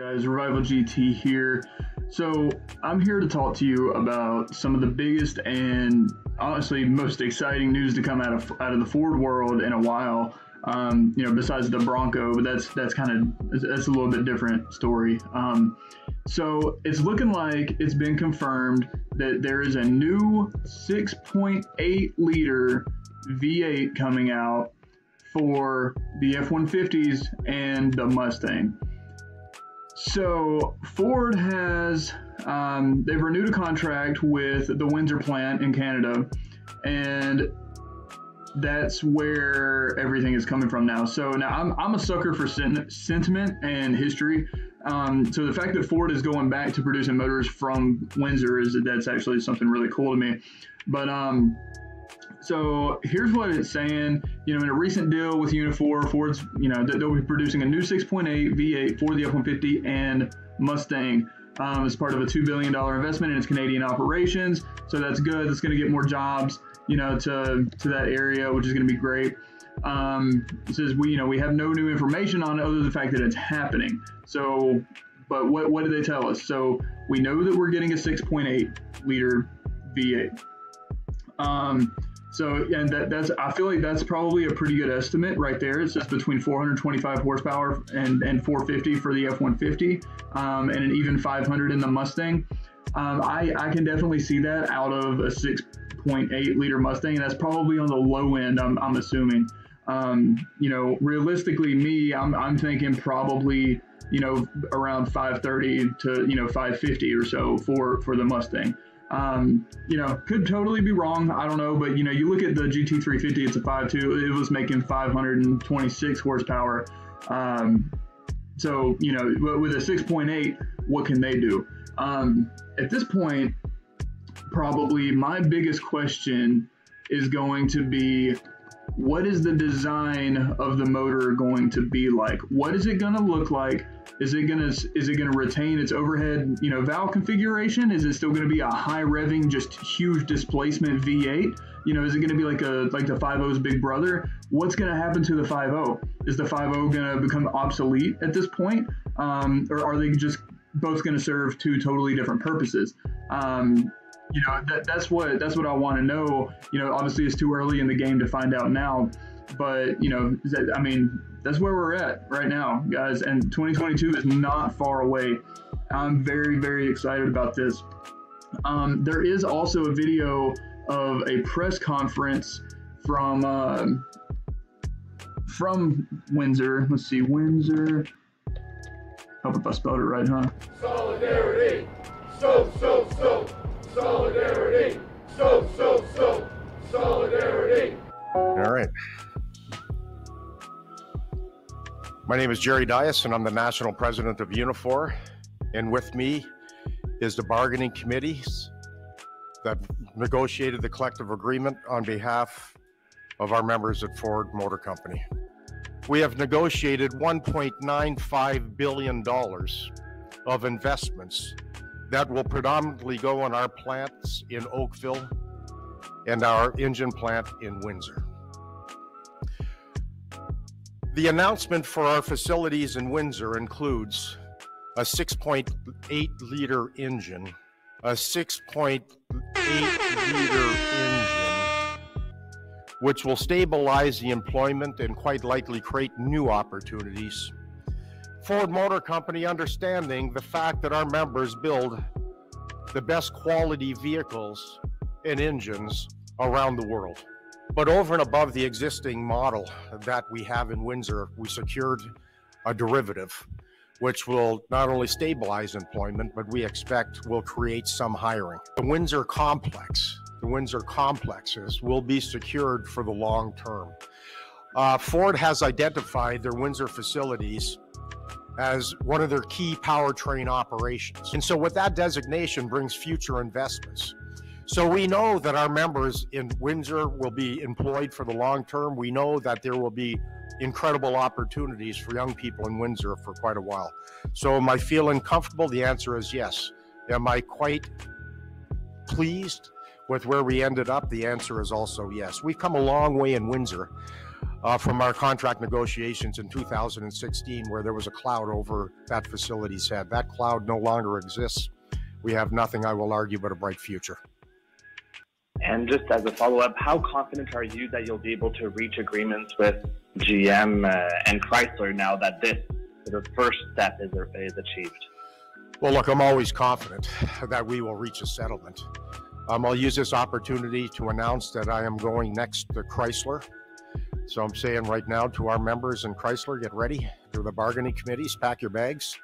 Guys, Revival GT here. So I'm here to talk to you about some of the biggest and honestly most exciting news to come out of the Ford world in a while. Besides the Bronco, but that's a little bit different story. So it's looking like it's been confirmed that there is a new 6.8 liter V8 coming out for the F-150s and the Mustang. So Ford has, they've renewed a contract with the Windsor plant in Canada, and that's where everything is coming from now. So now I'm a sucker for sentiment and history. So the fact that Ford is going back to producing motors from Windsor that's actually something really cool to me. But so here's what it's saying. In a recent deal with Unifor, Ford's, they'll be producing a new 6.8 V8 for the F-150 and Mustang as part of a $2 billion investment in its Canadian operations. So that's good. That's going to get more jobs, to that area, which is going to be great. It says we have no new information on it other than the fact that it's happening. So, but what did they tell us? So we know that we're getting a 6.8 liter V8. And I feel like that's probably a pretty good estimate right there. It's just between 425 horsepower and 450 for the F-150, and an even 500 in the Mustang. I can definitely see that out of a 6.8 liter Mustang, and that's probably on the low end, I'm assuming. Realistically, I'm thinking probably, around 530 to, 550 or so for the Mustang. Could totally be wrong. I don't know, but you look at the GT350, it's a 5.2. It was making 526 horsepower. So with a 6.8, what can they do? At this point, probably my biggest question is going to be, what is the design of the motor going to be like? What is it going to look like? Is it going to retain its overhead, valve configuration? Is it still going to be a high revving, just huge displacement V8? Is it going to be like the 5.0's big brother? What's going to happen to the 5.0? Is the 5.0 going to become obsolete at this point? Or are they just both going to serve two totally different purposes? That's what I want to know. Obviously it's too early in the game to find out now, but that's where we're at right now, guys. And 2022 is not far away. I'm very, very excited about this. There is also a video of a press conference from Windsor. Let's see, Windsor. Hope if I spelled it right, huh? Solidarity. So. Solidarity. So. Solidarity. All right. My name is Jerry Dias, and I'm the national president of Unifor. And with me is the bargaining committees that negotiated the collective agreement on behalf of our members at Ford Motor Company. We have negotiated $1.95 billion of investments that will predominantly go on our plants in Oakville and our engine plant in Windsor. The announcement for our facilities in Windsor includes a 6.8 liter engine, a 6.8 liter engine, which will stabilize the employment and quite likely create new opportunities. Ford Motor Company understanding the fact that our members build the best quality vehicles and engines around the world. But over and above the existing model that we have in Windsor, we secured a derivative, which will not only stabilize employment, but we expect will create some hiring. The Windsor complexes will be secured for the long term. Ford has identified their Windsor facilities as one of their key powertrain operations. And so with that designation brings future investments. So we know that our members in Windsor will be employed for the long term. We know that there will be incredible opportunities for young people in Windsor for quite a while. So am I feeling comfortable? The answer is yes. Am I quite pleased with where we ended up? The answer is also yes. We've come a long way in Windsor. from our contract negotiations in 2016, where there was a cloud over that facility's head. That cloud no longer exists. We have nothing, I will argue, but a bright future. And just as a follow-up, how confident are you that you'll be able to reach agreements with GM and Chrysler now that this sort of first step is achieved? Well, look, I'm always confident that we will reach a settlement. I'll use this opportunity to announce that I am going next to Chrysler. So I'm saying right now to our members in Chrysler, get ready to the bargaining committees, pack your bags.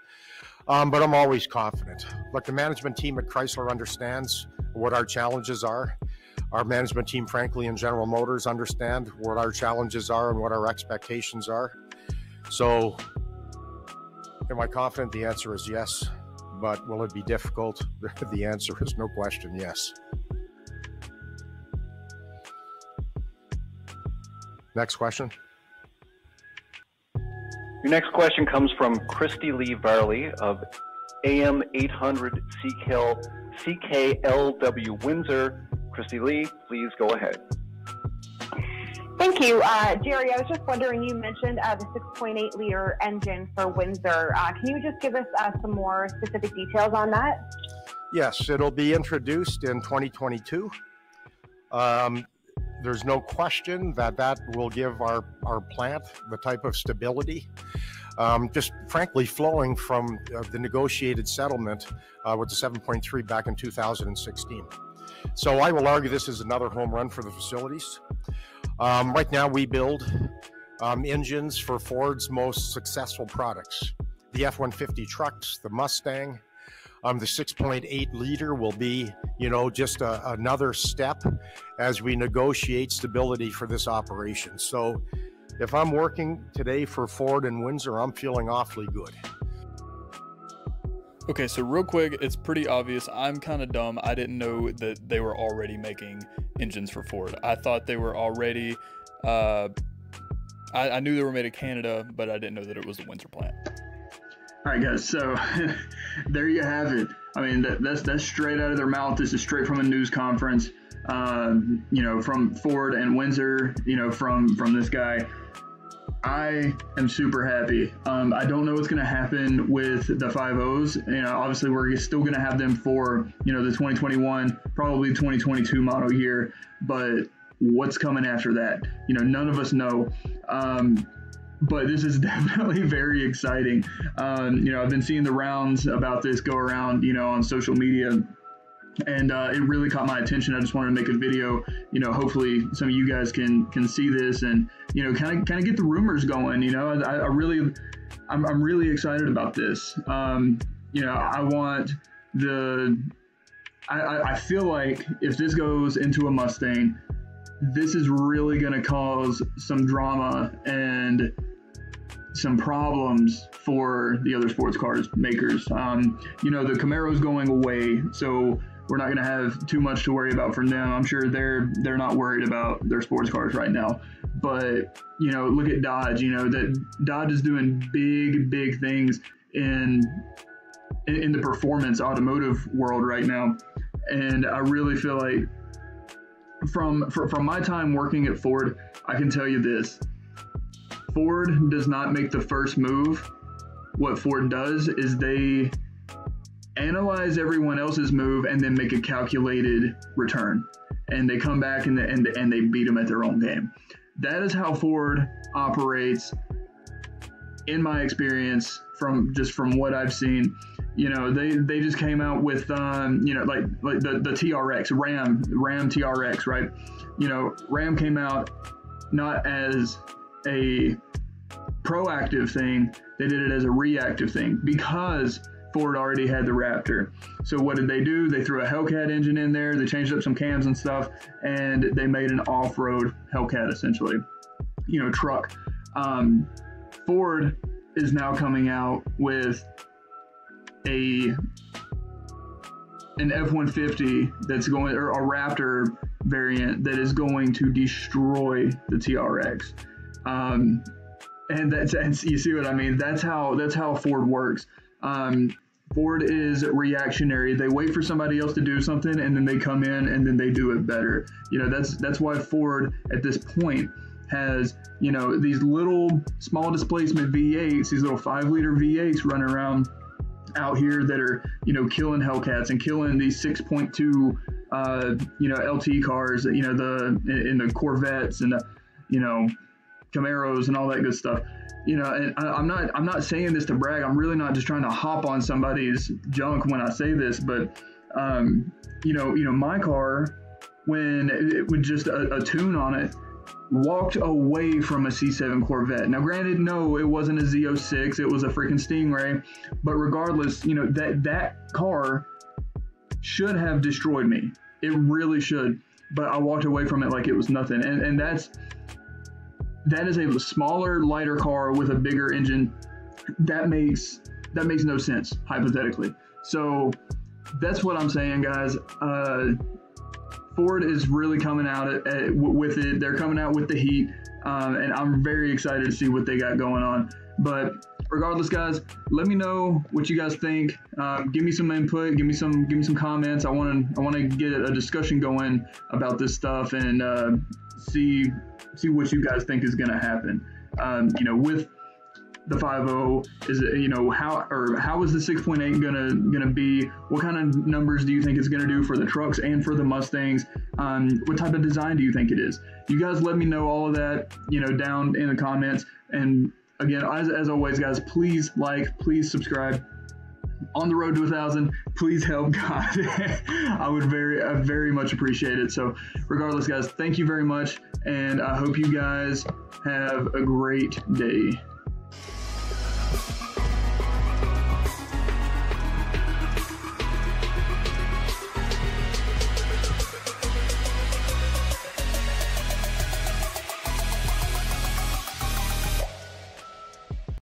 But I'm always confident. Look, the management team at Chrysler understands what our challenges are. Our management team, frankly, in General Motors understand what our challenges are and what our expectations are. So am I confident? The answer is yes. But will it be difficult? The answer is no question, yes. Next question. Your next question comes from Christy Lee Varley of AM 800 CKLW Windsor. Christy Lee, please go ahead. Thank you. Jerry, I was just wondering, you mentioned the 6.8 liter engine for Windsor. Can you just give us some more specific details on that? Yes, it'll be introduced in 2022. There's no question that that will give our plant the type of stability, just frankly flowing from the negotiated settlement with the 7.3 back in 2016. So I will argue this is another home run for the facilities. Right now we build engines for Ford's most successful products. The F-150 trucks, the Mustang, the 6.8 liter will be, just another step as we negotiate stability for this operation. So if I'm working today for Ford and Windsor, I'm feeling awfully good. Okay, so real quick, it's pretty obvious. I'm kind of dumb. I didn't know that they were already making engines for Ford. I thought they were already, I knew they were made in Canada, but I didn't know that it was the Windsor plant. All right, guys. So there you have it. I mean, that's straight out of their mouth. This is straight from a news conference. From Ford and Windsor. From this guy. I am super happy. I don't know what's going to happen with the 5.0s. Obviously we're still going to have them for the 2021, probably 2022 model year. But what's coming after that? None of us know. But this is definitely very exciting. I've been seeing the rounds about this go around, on social media, and it really caught my attention. I just wanted to make a video. Hopefully some of you guys can see this and kind of get the rumors going. I'm really excited about this. I feel like if this goes into a Mustang, this is really going to cause some drama and some problems for the other sports cars makers. The Camaro's going away, so we're not going to have too much to worry about from them. I'm sure they're not worried about their sports cars right now. But look at Dodge. That Dodge is doing big things in the performance automotive world right now, and I really feel like from my time working at Ford, I can tell you this: Ford does not make the first move. What Ford does is they analyze everyone else's move and then make a calculated return, and they come back and they beat them at their own game. That is how Ford operates, in my experience, from what I've seen. They just came out with like the TRX, Ram TRX, right? Ram came out not as a proactive thing, they did it as a reactive thing because Ford already had the Raptor. So what did they do? They threw a Hellcat engine in there, they changed up some cams and stuff, and they made an off-road Hellcat essentially, truck. Ford is now coming out with an F-150 that's going, or a Raptor variant that is going to destroy the TRX. And you see what I mean? That's how Ford works. Ford is reactionary. They wait for somebody else to do something, and then they come in and then they do it better. That's why Ford at this point has, you know, these little small displacement V8s, these little 5-liter V8s running around out here that are, you know, killing Hellcats and killing these 6.2, you know, LT cars, you know, in the Corvettes and the, you know, Camaros and all that good stuff. You know, and I'm not saying this to brag. I'm really not just trying to hop on somebody's junk when I say this, but you know, my car, when it with just a tune on it, walked away from a C7 Corvette. Now, granted, no, it wasn't a Z06, it was a freaking Stingray, but regardless, you know, that car should have destroyed me. It really should, but I walked away from it like it was nothing, and that is a smaller, lighter car with a bigger engine. That makes no sense, hypothetically. So that's what I'm saying, guys. Ford is really coming out with it. They're coming out with the heat, and I'm very excited to see what they got going on. But regardless, guys, let me know what you guys think. Give me some input. Give me some comments. I want to get a discussion going about this stuff and see what you guys think is going to happen. You know, with the 5.0, is it, you know, how is the 6.8 gonna be? What kind of numbers do you think it's gonna do for the trucks and for the Mustangs? What type of design do you think it is? You guys let me know all of that, you know, down in the comments. And again, as always, guys, please like, please subscribe. On the road to 1,000, please help God. I would very much appreciate it. So regardless, guys, thank you very much, and I hope you guys have a great day.